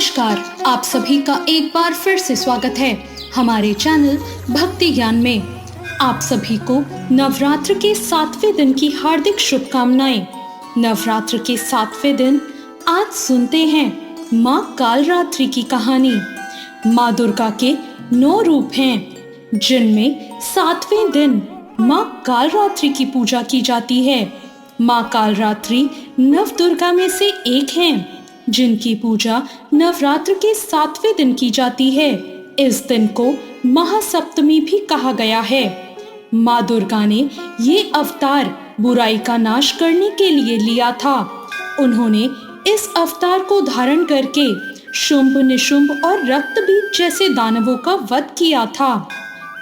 नमस्कार, आप सभी का एक बार फिर से स्वागत है हमारे चैनल भक्ति ज्ञान में। आप सभी को नवरात्र के 7वें दिन की हार्दिक शुभकामनाएं। नवरात्र के 7वें दिन आज सुनते हैं माँ कालरात्रि की कहानी। माँ दुर्गा के 9 रूप हैं, जिनमें 7वें दिन माँ कालरात्रि की पूजा की जाती है। माँ कालरात्रि नव दुर्गा में से एक हैं, जिनकी पूजा नवरात्र के 7वें दिन की जाती है। इस दिन को महासप्तमी भी कहा गया है। माँ दुर्गा ने ये अवतार बुराई का नाश करने के लिए लिया था। उन्होंने इस अवतार को धारण करके शुंभ, निशुंभ और रक्तबीज जैसे दानवों का वध किया था।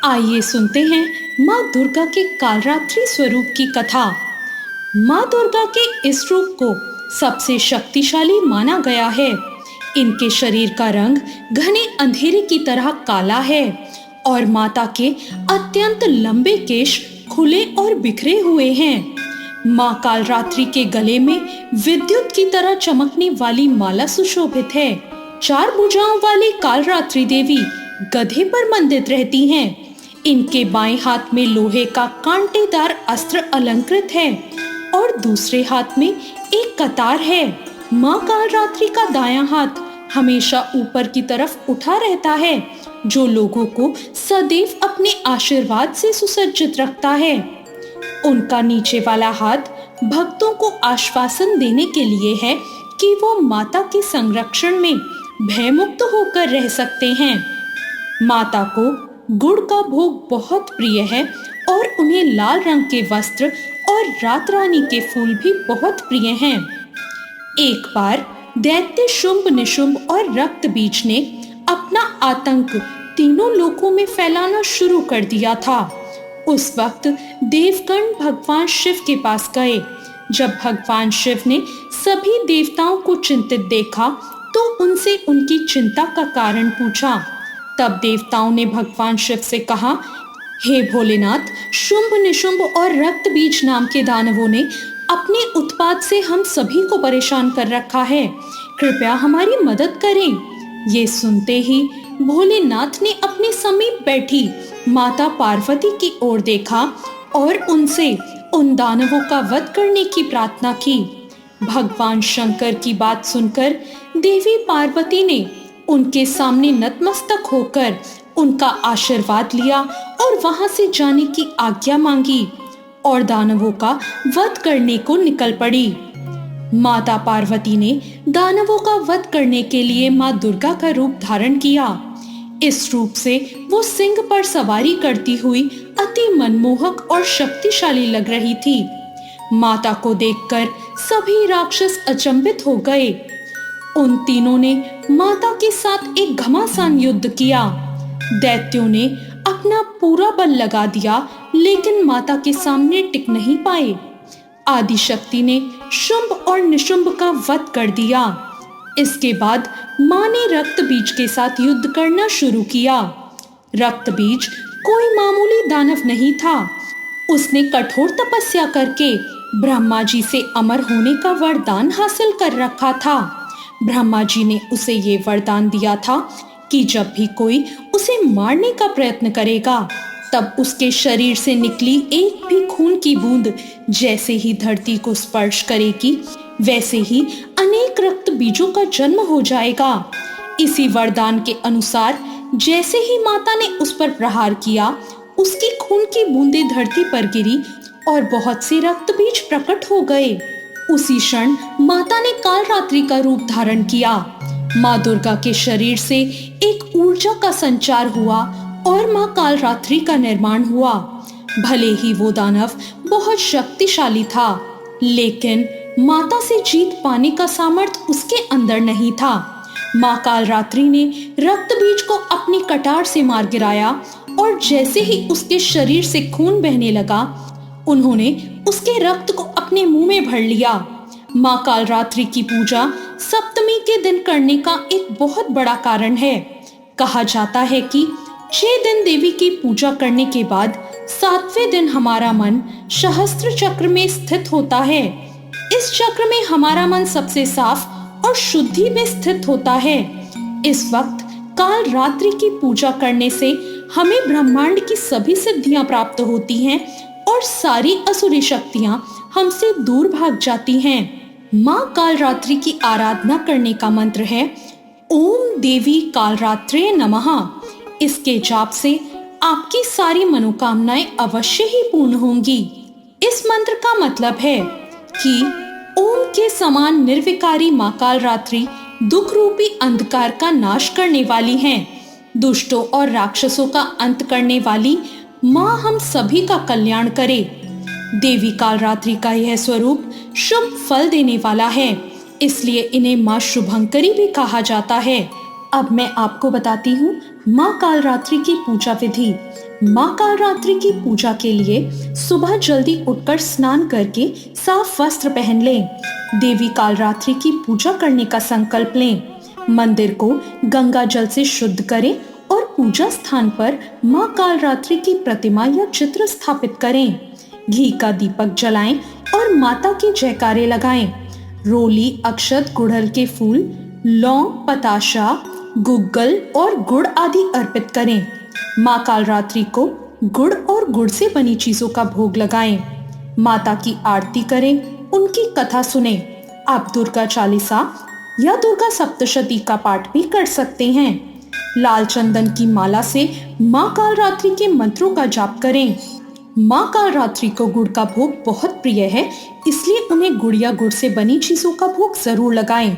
आइए सुनते हैं माँ दुर्गा के कालरात्रि स्वरूप की कथा। माँ दुर्गा के इस रूप को सबसे शक्तिशाली माना गया है। इनके शरीर का रंग घने अंधेरे की तरह काला है और माता के अत्यंत लंबे केश खुले और बिखरे हुए हैं। माँ कालरात्रि के गले में विद्युत की तरह चमकने वाली माला सुशोभित है। 4 भुजाओं वाली कालरात्रि देवी गधे पर मंडित रहती हैं। इनके बाएं हाथ में लोहे का कांटेदार अस्त्र अलंकृत है और दूसरे हाथ में एक कतार है। माँ कालरात्रि का दायां हाथ हमेशा ऊपर की तरफ उठा रहता है, जो लोगों को सदैव अपने आशीर्वाद से सुसज्जित रखता है। उनका नीचे वाला हाथ भक्तों को आश्वासन देने के लिए है कि वो माता के संरक्षण में भयमुक्त होकर रह सकते हैं। माता को गुड़ का भोग बहुत प्रिय है और उन्हें लाल रंग के वस्त्र और रात रानी के फूल भी बहुत प्रिय हैं। एक बार दैत्य शुंभ, निशुंभ और रक्तबीज ने अपना आतंक तीनों लोकों में फैलाना शुरू कर दिया था। उस वक्त देवगण भगवान शिव के पास गए। जब भगवान शिव ने सभी देवताओं को चिंतित देखा तो उनसे उनकी चिंता का कारण पूछा। तब देवताओं ने भगवान शिव से कहा, हे भोलेनाथ, शुंभ, निशुंभ और रक्तबीज नाम के दानवों ने अपने उत्पात से हम सभी को परेशान कर रखा है। कृपया हमारी मदद करें। ये सुनते ही भोलेनाथ ने अपने समीप बैठी माता पार्वती की ओर देखा और उनसे उन दानवों का वध करने की प्रार्थना की। भगवान शंकर की बात सुनकर देवी पार्वती ने उनके सामने नतमस्तक होकर उनका आशीर्वाद लिया और वहां से जाने की आज्ञा मांगी और दानवों का वध करने को निकल पड़ी। माता पार्वती ने दानवों का वध करने के लिए माँ दुर्गा का रूप धारण किया। इस रूप से वो सिंह पर सवारी करती हुई अति मनमोहक और शक्तिशाली लग रही थी। माता को देखकर सभी राक्षस अचंभित हो गए। उन तीनों ने माता के साथ एक घमासान युद्ध किया। दैत्यों ने अपना पूरा बल लगा दिया, लेकिन माता के सामने टिक नहीं पाए। आदिशक्ति ने शुंभ और निशुंभ का वध कर दिया। इसके बाद माँ ने रक्तबीज के साथ युद्ध करना शुरू किया। रक्तबीज कोई मामूली दानव नहीं था। उसने कठोर तपस्या करके ब्रह्मा जी से अमर होने का वरदान हासिल कर रखा था। ब्रह्मा जी ने उसे ये वरदान दिया था कि जब भी कोई उसे मारने का प्रयत्न करेगा, तब उसके शरीर से निकली एक भी खून की बूंद जैसे ही धरती को स्पर्श करेगी, वैसे ही अनेक रक्त बीजों का जन्म हो जाएगा। इसी वरदान के अनुसार जैसे ही माता ने उस पर प्रहार किया, उसकी खून की बूंदें धरती पर गिरी और बहुत से रक्त बीज प्रकट हो गए। उसी क्षण माता ने कालरात्रि का रूप धारण किया। माँ दुर्गा के शरीर से एक ऊर्जा का संचार हुआ और माँ कालरात्रि का निर्माण हुआ। भले ही वो दानव बहुत शक्तिशाली था, लेकिन माता से जीत पाने का सामर्थ्य उसके अंदर नहीं था। माँ कालरात्रि ने रक्तबीज को अपनी कटार से मार गिराया और जैसे ही उसके शरीर से खून बहने लगा, उन्होंने उसके रक्त को अपने मुंह में भर लिया। माँ कालरात्रि की पूजा सप्तमी के दिन करने का एक बहुत बड़ा कारण है। कहा जाता है कि 6 दिन देवी की पूजा करने के बाद 7वें दिन हमारा मन सहस्त्र चक्र में स्थित होता है। इस चक्र में हमारा मन सबसे साफ और शुद्धि में स्थित होता है। इस वक्त काल रात्रि की पूजा करने से हमें ब्रह्मांड की सभी सिद्धियां प्राप्त होती हैं और सारी असुरी शक्तियां हमसे दूर भाग जाती हैं। माँ काल रात्रि की आराधना करने का मंत्र है ओम देवी कालरात्रे नमः। इसके जाप से आपकी सारी मनोकामनाएं अवश्य ही पूर्ण होंगी। इस मंत्र का मतलब है कि ओम के समान निर्विकारी माँ काल रात्रि दुख रूपी अंधकार का नाश करने वाली हैं। दुष्टों और राक्षसों का अंत करने वाली माँ हम सभी का कल्याण करे। देवी काल रात्रि का यह स्वरूप शुभ फल देने वाला है, इसलिए इन्हें माँ शुभंकरी भी कहा जाता है। अब मैं आपको बताती हूँ माँ काल रात्रि की पूजा विधि। माँ काल रात्रि की पूजा के लिए सुबह जल्दी उठकर स्नान करके साफ वस्त्र पहन लें। देवी काल रात्रि की पूजा करने का संकल्प लें। मंदिर को गंगा जल से शुद्ध करें और पूजा स्थान पर माँ काल रात्रि की प्रतिमा या चित्र स्थापित करें। घी का दीपक जलाएं और माता के जयकारे लगाएं। रोली, अक्षत, गुड़हल के फूल, लौंग, पताशा, गुग्गल और गुड़ आदि अर्पित करें। माँ काल रात्रि को गुड़ और गुड़ से बनी चीजों का भोग लगाएं। माता की आरती करें, उनकी कथा सुने। आप दुर्गा चालीसा या दुर्गा सप्तशती का पाठ भी कर सकते हैं। लाल चंदन की माला से माँ काल रात्रि के मंत्रों का जाप करें। माँ काल रात्रि को गुड़ का भोग बहुत प्रिय है, इसलिए उन्हें गुड़ या गुड़ से बनी चीजों का भोग जरूर लगाएं।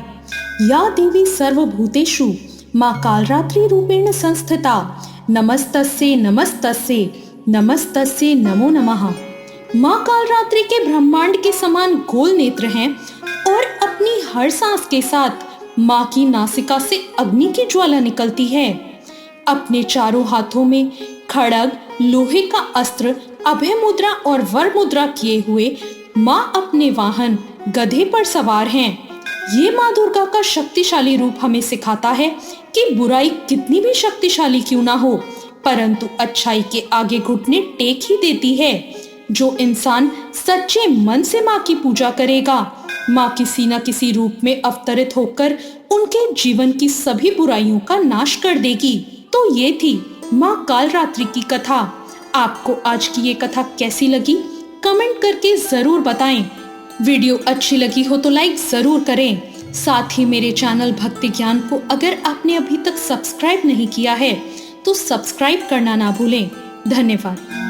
या देवी सर्वभूतेषु माँ काल रात्रि रूपेण संस्थिता नमस्तस्ये नमस्तस्ये नमस्तस्ये नमो नमः। माँ काल रात्रि के ब्रह्मांड के समान गोल नेत्र हैं और अपनी हर सांस के साथ माँ की नासिका से अग्नि की ज्वाला निकलती है। अपने चारों हाथों में खड़ग, लोहे का अस्त्र, अभय मुद्रा और वर मुद्रा किए हुए माँ अपने वाहन गधे पर सवार हैं। ये माँ दुर्गा का शक्तिशाली रूप हमें सिखाता है कि बुराई कितनी भी शक्तिशाली क्यों ना हो, परंतु अच्छाई के आगे घुटने टेक ही देती है। जो इंसान सच्चे मन से माँ की पूजा करेगा, माँ किसी न किसी रूप में अवतरित होकर उनके जीवन की सभी बुराइयों का नाश कर देगी। तो ये थी माँ काल रात्रि की कथा। आपको आज की ये कथा कैसी लगी, कमेंट करके जरूर बताएं। वीडियो अच्छी लगी हो तो लाइक जरूर करें। साथ ही मेरे चैनल भक्ति ज्ञान को अगर आपने अभी तक सब्सक्राइब नहीं किया है तो सब्सक्राइब करना ना भूलें। धन्यवाद।